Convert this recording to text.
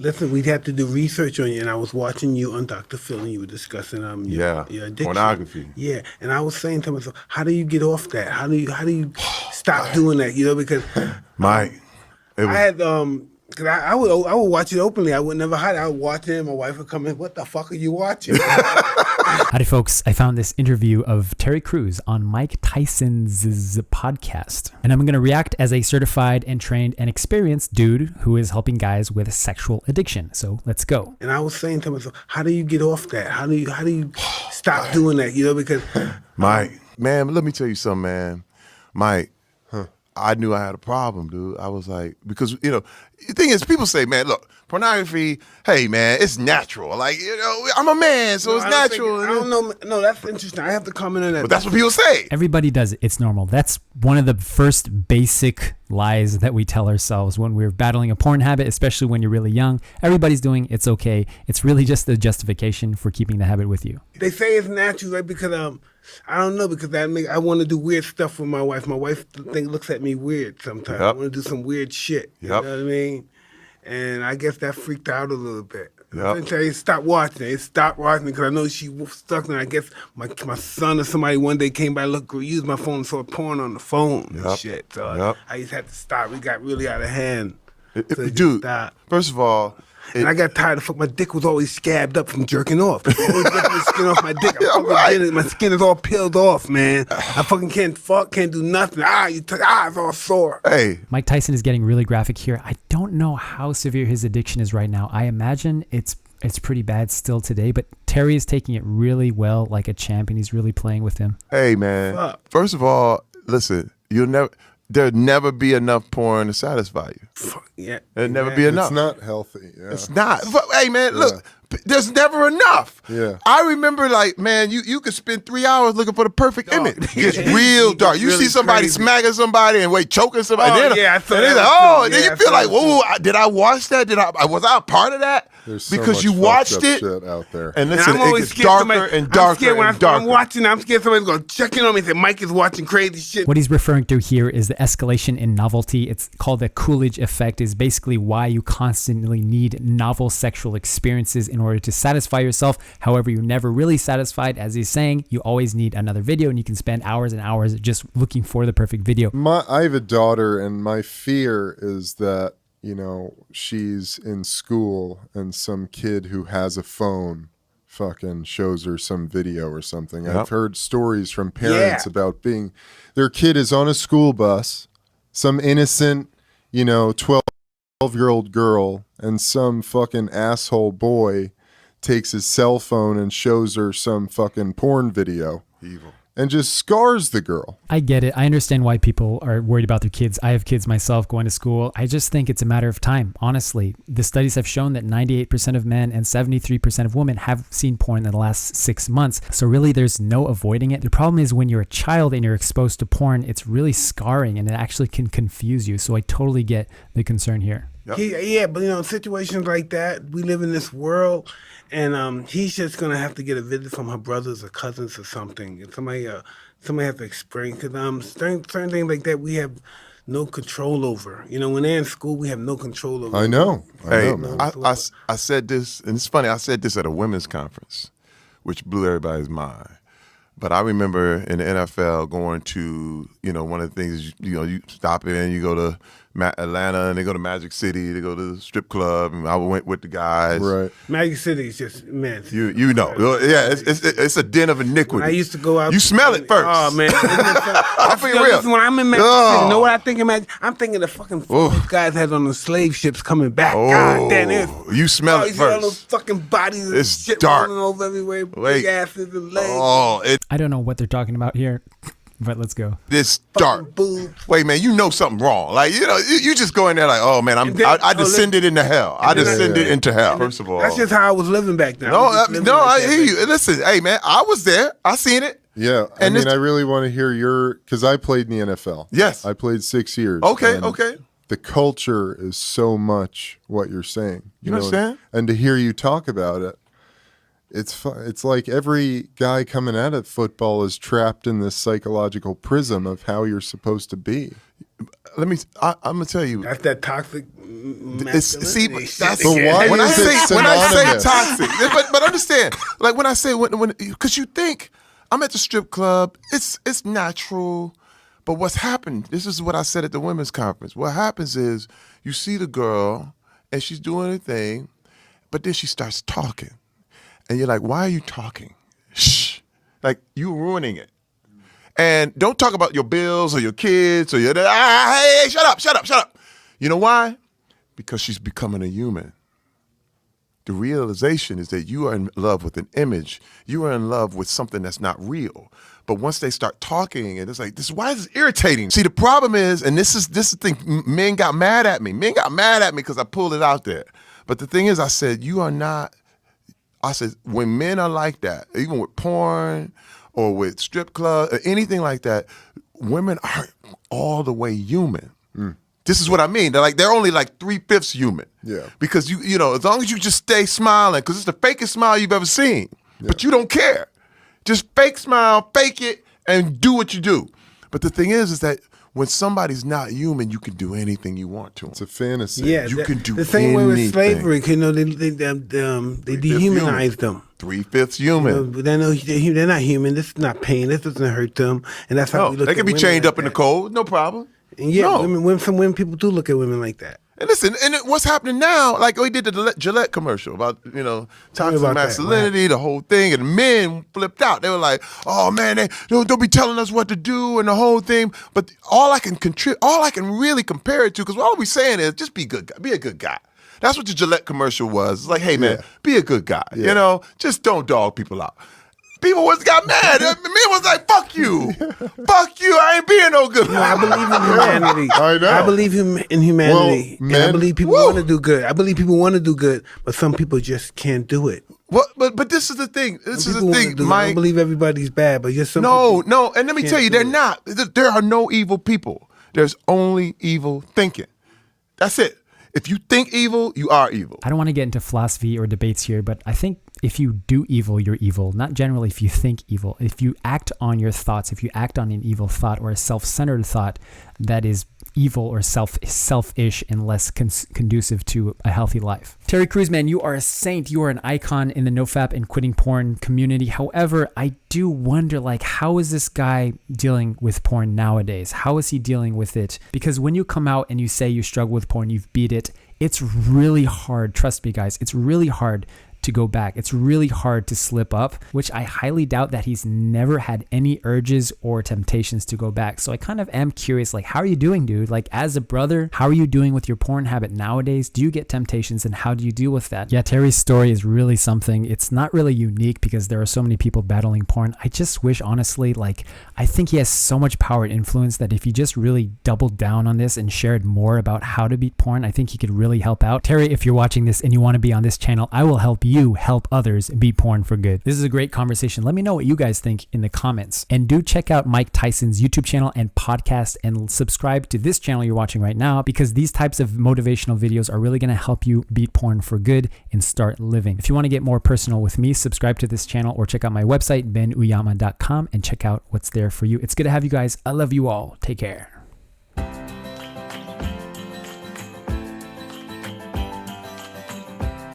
Listen, we'd have to do research on you, and I was watching you on Dr. Phil, and you were discussing your addiction. Pornography. Yeah, and I was saying to myself, how do you get off that? How do you stop doing that? You know, because Mike, I had because I would watch it openly. I would never hide it. I would watch it, and my wife would come in. What the fuck are you watching? Howdy, folks. I found this interview of Terry Crews on Mike Tyson's podcast, and I'm going to react as a certified and trained and experienced dude who is helping guys with sexual addiction. So let's go. And I was saying to myself, how do you get off that? How do you stop doing that? You know, because Mike, man, let me tell you something, man. Mike, I knew I had a problem, dude. I was like, because, you know, the thing is, people say, man, look, pornography, hey, man, it's natural. Like, you know, I'm a man, so it's natural. I don't know. No, that's interesting. I have to comment on that. But that's what people say. Everybody does it. It's normal. That's one of the first basic lies that we tell ourselves when we're battling a porn habit, especially when you're really young. Everybody's doing it's okay. It's really just a justification for keeping the habit with you. They say it's natural, right? Because I don't know, because I want to do weird stuff with my wife. My wife looks at me weird sometimes. I want to do some weird shit. You know what I mean? And I guess that freaked her out a little bit. I tell you, stop watching it. Stop watching it because I know she was stuck. And I guess my son or somebody one day came by, used my phone and saw porn on the phone and shit. So I just had to stop. We got really out of hand. Dude, first of all, and I got tired of my dick was always scabbed up from jerking off. I always ripping the skin off my dick. My skin is all peeled off, man. I fucking can't do nothing. It's all sore. Hey. Mike Tyson is getting really graphic here. I don't know how severe his addiction is right now. I imagine it's pretty bad still today, but Terry is taking it really well, like a champ, and he's really playing with him. Hey, man. First of all, listen, there'll never be enough porn to satisfy you. Yeah. There'll never be enough. It's not healthy. Yeah. It's not. But, hey, man, look, there's never enough. Yeah. I remember, like, man, you could spend 3 hours looking for the perfect image. It gets real dark. You really see somebody crazy. smacking somebody and choking somebody. Oh, and yeah, I saw and that like, too. then Yeah, you feel like, whoa, did I watch that? Was I a part of that? There's so because much you watched fucked it. up shit out there. And listen, I'm always it gets darker and darker I'm scared when and darker. I'm watching, I'm scared somebody's going to check in on me and say, Mike is watching crazy shit. What he's referring to here is the escalation in novelty. It's called the Coolidge effect. Is basically why you constantly need novel sexual experiences in order to satisfy yourself. However, you're never really satisfied. As he's saying, you always need another video, and you can spend hours and hours just looking for the perfect video. I have a daughter, and my fear is that, you know, she's in school and some kid who has a phone fucking shows her some video or something. I've heard stories from parents about their kid is on a school bus, some innocent, 12-year-old girl, and some fucking asshole boy takes his cell phone and shows her some fucking porn video. Evil. And just scars the girl. I get it. I understand why people are worried about their kids. I have kids myself going to school. I just think it's a matter of time. Honestly, the studies have shown that 98% of men and 73% of women have seen porn in the last 6 months. So really, there's no avoiding it. The problem is when you're a child and you're exposed to porn, it's really scarring and it actually can confuse you. So I totally get the concern here. But situations like that, we live in this world, and he's just gonna have to get a visit from her brothers or cousins or something. And somebody have to experience, because certain things like that we have no control over. When they're in school, we have no control over. I know. Hey, man. I said this, and it's funny. I said this at a women's conference, which blew everybody's mind. But I remember in the NFL going to, one of the things, you stop in, you go to Atlanta, and they go to Magic City, they go to the strip club, and I went with the guys. Right. Magic City is just, man. You know. Yeah, it's a den of iniquity. When I used to go out. You smell it first. Oh, man. I'm being real. When I'm in Magic City, you know what I think of Magic? I'm thinking the fucking these guys had on the slave ships coming back. God damn, you smell it you see all first. those fucking bodies It's and shit dark. rolling over everywhere, big asses and legs. I don't know what they're talking about here, but let's go. It's dark. Boobs. Wait, man, you know something wrong. Like, you just go in there like, oh, man, I descended into hell. I descended into hell, first of all. That's just how I was living back then. I hear you. Listen, hey, man, I was there. I seen it. Yeah, I really want to hear because I played in the NFL. Yes. I played 6 years. Okay. The culture is so much what you're saying. You understand? And to hear you talk about it, it's like every guy coming out of football is trapped in this psychological prism of how you're supposed to be. I'm gonna tell you. That's that toxic masculinity shit That's again. why when I is say it when I say synonymous? toxic. But understand, like when I say when because you think I'm at the strip club, it's natural. But what's happened? This is what I said at the women's conference. What happens is you see the girl and she's doing her thing, but then she starts talking, and you're like, "Why are you talking? Shh! Like you ruining it." And don't talk about your bills or your kids or your hey, shut up. You know why? Because she's becoming a human. The realization is that you are in love with an image. You are in love with something that's not real. But once they start talking, and it's like, why is this irritating? See, the problem is, and this is the thing, men got mad at me. Men got mad at me because I pulled it out there. But the thing is, I said, when men are like that, even with porn or with strip club or anything like that, women aren't all the way human. This is what I mean. They're only like 3/5 human. Yeah. Because you know, as long as you just stay smiling, because it's the fakest smile you've ever seen. Yeah. But you don't care. Just fake smile, fake it, and do what you do. But the thing is that when somebody's not human, you can do anything you want to them. It's a fantasy. Yeah, you can do the same way with anything. slavery. You know, they dehumanized them. 3/5 human. But they're not human. This is not pain. This doesn't hurt them, and that's how we look. They can at be women chained like up in the that. cold, no problem. And yeah, No. some women people do look at women like that. And listen, what's happening now? Like we did the Gillette commercial about toxic about that. masculinity, the whole thing, and men flipped out. They were like, "Oh man, they don't be telling us what to do and the whole thing." But all I can really compare it to, because all we're saying is just be good, be a good guy. That's what the Gillette commercial was. It's like, hey man, be a good guy. Yeah. You know, just don't dog people out. People got mad. Men was like, "Fuck you, fuck you. I ain't being no good." No, I believe in humanity. I know. I believe in humanity. Well, and I men- believe people want to do good. I believe people want to do good, but some people just can't do it. What? But this is the thing. This is People the wanna thing, do it. I Mike. don't believe everybody's bad, but just some No, people no. And let me can't tell you, do they're it. not. There are no evil people. There's only evil thinking. That's it. If you think evil, you are evil. I don't want to get into philosophy or debates here, but I think if you do evil, you're evil. Not generally if you think evil. If you act on your thoughts, if you act on an evil thought or a self-centered thought that is evil or selfish and less conducive to a healthy life. Terry Crews, man, you are a saint. You are an icon in the NoFap and quitting porn community. However, I do wonder, like, how is this guy dealing with porn nowadays? How is he dealing with it? Because when you come out and you say you struggle with porn, you've beat it, it's really hard. Trust me, guys, it's really hard to go back. It's really hard to slip up, which I highly doubt that he's never had any urges or temptations to go back. So I kind of am curious, like, how are you doing, dude? Like, as a brother, how are you doing with your porn habit nowadays? Do you get temptations and how do you deal with that? Yeah, Terry's story is really something. It's not really unique because there are so many people battling porn. I just wish, honestly, like, I think he has so much power and influence that if he just really doubled down on this and shared more about how to beat porn, I think he could really help out. Terry, if you're watching this and you want to be on this channel, I will help you help others beat porn for good. This is a great conversation. Let me know what you guys think in the comments. And do check out Mike Tyson's YouTube channel and podcast and subscribe to this channel you're watching right now, because these types of motivational videos are really going to help you beat porn for good and start living. If you want to get more personal with me, subscribe to this channel or check out my website, benuyama.com, and check out what's there for you. It's good to have you guys. I love you all. Take care.